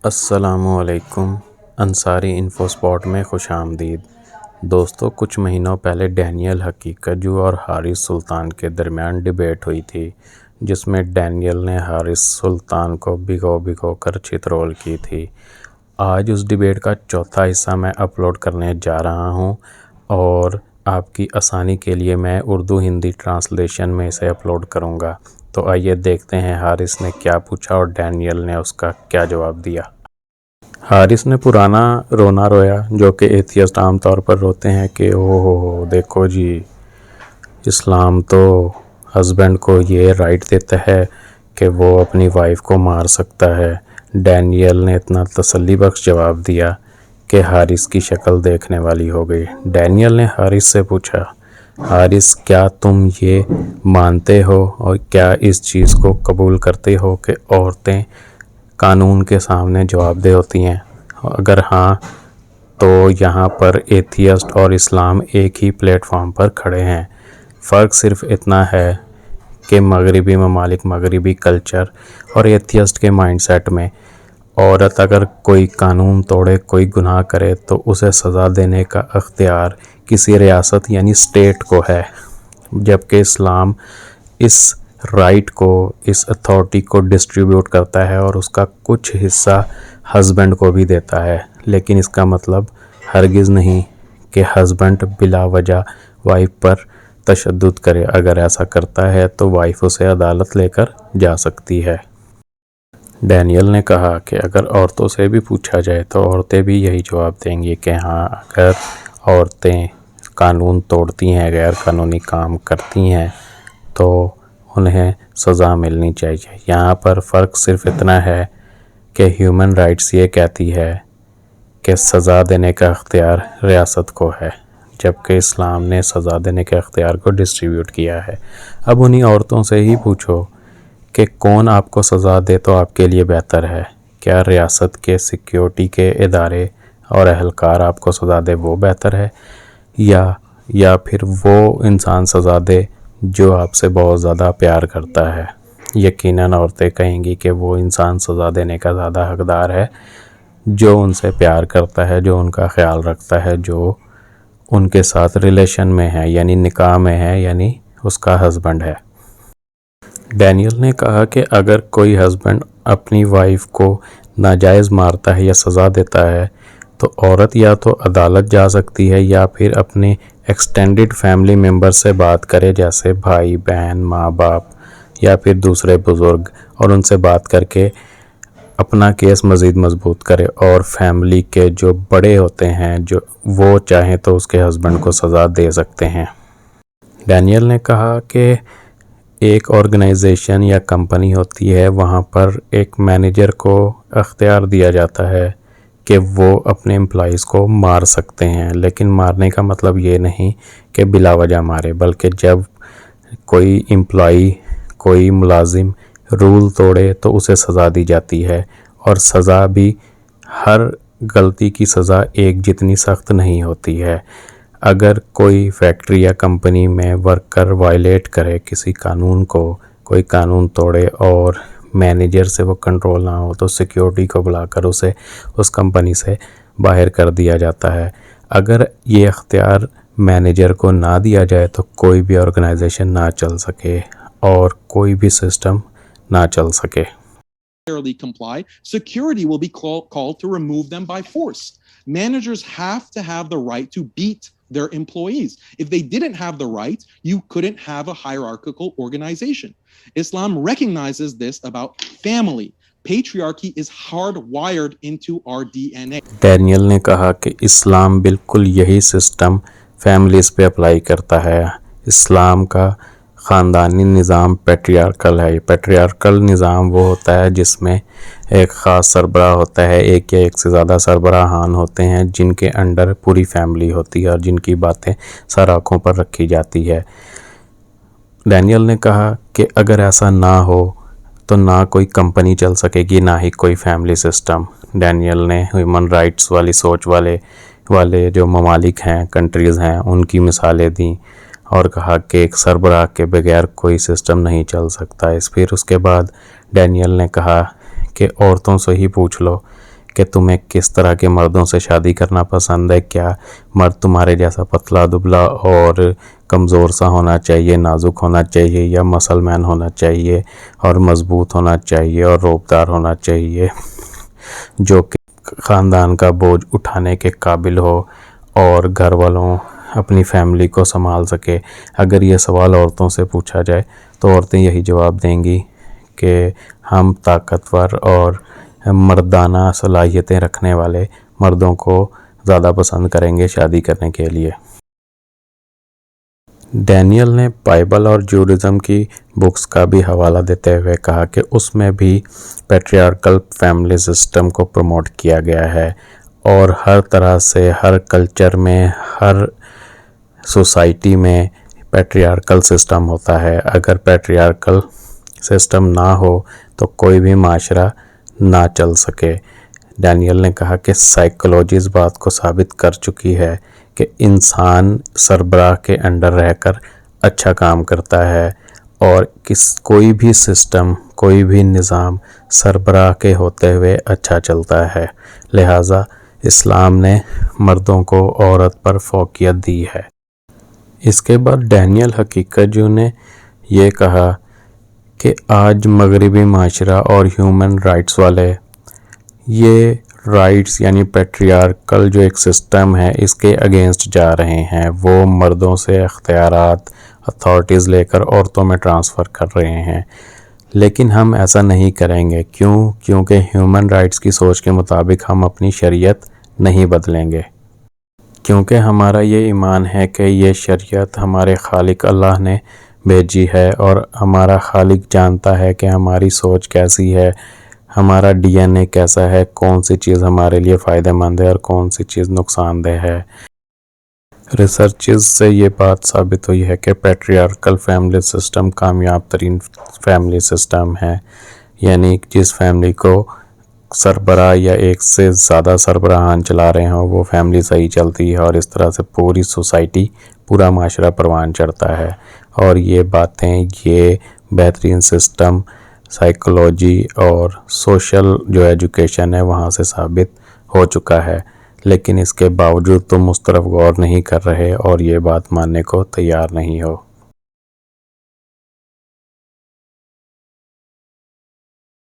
السلام علیکم، Ansari info spot میں خوش آمدید۔ دوستو، کچھ مہینوں پہلے ڈینیل حقیقتجو اور حارث سلطان کے درمیان ڈیبیٹ ہوئی تھی، جس میں ڈینیل نے حارث سلطان کو بھگو کر چترول کی تھی۔ آج اس ڈیبیٹ کا چوتھا حصہ میں اپلوڈ کرنے جا رہا ہوں، اور آپ کی آسانی کے لیے میں اردو ہندی ٹرانسلیشن میں اسے اپلوڈ کروں گا۔ تو آئیے دیکھتے ہیں حارث نے کیا پوچھا اور ڈینیل نے اس کا کیا جواب دیا۔ حارث نے پرانا رونا رویا، جو کہ ایتھیسٹ عام طور پر روتے ہیں کہ ہو دیکھو جی، اسلام تو ہسبینڈ کو یہ رائٹ دیتا ہے کہ وہ اپنی وائف کو مار سکتا ہے۔ ڈینیل نے اتنا تسلی بخش جواب دیا کہ حارث کی شکل دیکھنے والی ہو گئی۔ ڈینیل نے حارث سے پوچھا، حارث کیا تم یہ مانتے ہو اور کیا اس چیز کو قبول کرتے ہو کہ عورتیں قانون کے سامنے جواب دہ ہوتی ہیں؟ اگر ہاں تو یہاں پر ایتھیسٹ اور اسلام ایک ہی پلیٹ فارم پر کھڑے ہیں۔ فرق صرف اتنا ہے کہ مغربی ممالک، مغربی کلچر اور ایتھیسٹ کے مائنڈ سیٹ میں عورت اگر کوئی قانون توڑے، کوئی گناہ کرے تو اسے سزا دینے کا اختیار کسی ریاست یعنی اسٹیٹ کو ہے، جبکہ اسلام اس رائٹ کو، اس اتھارٹی کو ڈسٹریبیوٹ کرتا ہے اور اس کا کچھ حصہ ہسبینڈ کو بھی دیتا ہے۔ لیکن اس کا مطلب ہرگز نہیں کہ ہسبینڈ بلا وجہ وائف پر تشدد کرے۔ اگر ایسا کرتا ہے تو وائف اسے عدالت لے کر جا سکتی ہے۔ ڈینیل نے کہا کہ اگر عورتوں سے بھی پوچھا جائے تو عورتیں بھی یہی جواب دیں گی کہ ہاں، اگر عورتیں قانون توڑتی ہیں، غیر قانونی کام کرتی ہیں تو انہیں سزا ملنی چاہیے۔ یہاں پر فرق صرف اتنا ہے کہ ہیومن رائٹس یہ کہتی ہے کہ سزا دینے کا اختیار ریاست کو ہے، جبکہ اسلام نے سزا دینے کے اختیار کو ڈسٹریبیوٹ کیا ہے۔ اب انہی عورتوں سے ہی پوچھو کہ کون آپ کو سزا دے تو آپ کے لیے بہتر ہے؟ کیا ریاست کے سیکیورٹی کے ادارے اور اہلکار آپ کو سزا دے وہ بہتر ہے، یا پھر وہ انسان سزا دے جو آپ سے بہت زیادہ پیار کرتا ہے؟ یقیناً عورتیں کہیں گی کہ وہ انسان سزا دینے کا زیادہ حقدار ہے جو ان سے پیار کرتا ہے، جو ان کا خیال رکھتا ہے، جو ان کے ساتھ ریلیشن میں ہے، یعنی نکاح میں ہے، یعنی اس کا ہسبینڈ ہے۔ ڈینیل نے کہا کہ اگر کوئی ہسبینڈ اپنی وائف کو ناجائز مارتا ہے یا سزا دیتا ہے تو عورت یا تو عدالت جا سکتی ہے یا پھر اپنے ایکسٹینڈڈ فیملی ممبر سے بات کرے، جیسے بھائی بہن، ماں باپ یا پھر دوسرے بزرگ، اور ان سے بات کر کے اپنا کیس مزید مضبوط کرے، اور فیملی کے جو بڑے ہوتے ہیں جو وہ چاہیں تو اس کے ہسبینڈ کو سزا دے سکتے ہیں۔ ڈینیل نے کہا کہ ایک آرگنائزیشن یا کمپنی ہوتی ہے، وہاں پر ایک مینیجر کو اختیار دیا جاتا ہے کہ وہ اپنے امپلائیز کو مار سکتے ہیں، لیکن مارنے کا مطلب یہ نہیں کہ بلا وجہ مارے، بلکہ جب کوئی امپلائی، کوئی ملازم رول توڑے تو اسے سزا دی جاتی ہے، اور سزا بھی ہر غلطی کی سزا ایک جتنی سخت نہیں ہوتی ہے۔ اگر کوئی فیکٹری یا کمپنی میں ورکر وائلیٹ کرے کسی قانون کو، کوئی قانون توڑے اور مینیجر سے وہ کنٹرول نہ ہو تو سیکیورٹی کو بلا کر اسے اس کمپنی سے باہر کر دیا جاتا ہے۔ اگر یہ اختیار مینیجر کو نہ دیا جائے تو کوئی بھی آرگنائزیشن نہ چل سکے اور کوئی بھی سسٹم نہ چل سکے۔ comply, security will be called to remove them by force. Managers have to have the right to beat their employees. If they didn't have the right, you couldn't have a hierarchical organization. Islam recognizes this about family. Patriarchy is hardwired into our DNA. Daniel نے کہا کہ اسلام بالکل یہی system families پہ apply کرتا ہے۔ اسلام کا خاندانی نظام پیٹریارکل ہے۔ پیٹریارکل نظام وہ ہوتا ہے جس میں ایک خاص سربراہ ہوتا ہے، ایک یا ایک سے زیادہ سربراہان ہوتے ہیں جن کے انڈر پوری فیملی ہوتی ہے اور جن کی باتیں سر آنکھوں پر رکھی جاتی ہے۔ ڈینیل نے کہا کہ اگر ایسا نہ ہو تو نہ کوئی کمپنی چل سکے گی، نہ ہی کوئی فیملی سسٹم۔ ڈینیل نے ہیومن رائٹس والی سوچ والے جو ممالک ہیں، کنٹریز ہیں، ان کی مثالیں دیں اور کہا کہ ایک سربراہ کے بغیر کوئی سسٹم نہیں چل سکتا۔ پھر اس کے بعد ڈینیل نے کہا کہ عورتوں سے ہی پوچھ لو کہ تمہیں کس طرح کے مردوں سے شادی کرنا پسند ہے، کیا مرد تمہارے جیسا پتلا دبلا اور کمزور سا ہونا چاہیے، نازک ہونا چاہیے، یا مسل مین ہونا چاہیے اور مضبوط ہونا چاہیے اور روبدار ہونا چاہیے، جو کہ خاندان کا بوجھ اٹھانے کے قابل ہو اور گھر والوں اپنی فیملی کو سنبھال سکے۔ اگر یہ سوال عورتوں سے پوچھا جائے تو عورتیں یہی جواب دیں گی کہ ہم طاقتور اور مردانہ صلاحیتیں رکھنے والے مردوں کو زیادہ پسند کریں گے شادی کرنے کے لیے۔ ڈینیل نے بائبل اور جوڈازم کی بکس کا بھی حوالہ دیتے ہوئے کہا کہ اس میں بھی پیٹریارکل فیملی سسٹم کو پروموٹ کیا گیا ہے، اور ہر طرح سے ہر کلچر میں، ہر سوسائٹی میں پیٹریارکل سسٹم ہوتا ہے۔ اگر پیٹریارکل سسٹم نہ ہو تو کوئی بھی معاشرہ نہ چل سکے۔ ڈینیل نے کہا کہ سائیکالوجی اس بات کو ثابت کر چکی ہے کہ انسان سربراہ کے انڈر رہ کر اچھا کام کرتا ہے، اور کوئی بھی سسٹم، کوئی بھی نظام سربراہ کے ہوتے ہوئے اچھا چلتا ہے۔ لہٰذا اسلام نے مردوں کو عورت پر فوقیت دی ہے۔ اس کے بعد ڈینیل حقیقت جو نے یہ کہا کہ آج مغربی معاشرہ اور ہیومن رائٹس والے یہ رائٹس یعنی پیٹریارکل جو ایک سسٹم ہے اس کے اگینسٹ جا رہے ہیں۔ وہ مردوں سے اختیارات، اتھارٹیز لے کر عورتوں میں ٹرانسفر کر رہے ہیں، لیکن ہم ایسا نہیں کریں گے۔ کیونکہ ہیومن رائٹس کی سوچ کے مطابق ہم اپنی شریعت نہیں بدلیں گے، کیونکہ ہمارا یہ ایمان ہے کہ یہ شریعت ہمارے خالق اللہ نے بھیجی ہے، اور ہمارا خالق جانتا ہے کہ ہماری سوچ کیسی ہے، ہمارا ڈی این اے کیسا ہے، کون سی چیز ہمارے لیے فائدہ مند ہے اور کون سی چیز نقصان دہ ہے۔ ریسرچز سے یہ بات ثابت ہوئی ہے کہ پیٹریارکل فیملی سسٹم کامیاب ترین فیملی سسٹم ہے، یعنی جس فیملی کو سربراہ یا ایک سے زیادہ سربراہان چلا رہے ہوں وہ فیملی صحیح چلتی ہے، اور اس طرح سے پوری سوسائٹی، پورا معاشرہ پروان چڑھتا ہے۔ اور یہ باتیں، یہ بہترین سسٹم سائیکالوجی اور سوشل جو ایجوکیشن ہے وہاں سے ثابت ہو چکا ہے، لیکن اس کے باوجود تم اس طرف غور نہیں کر رہے اور یہ بات ماننے کو تیار نہیں ہو۔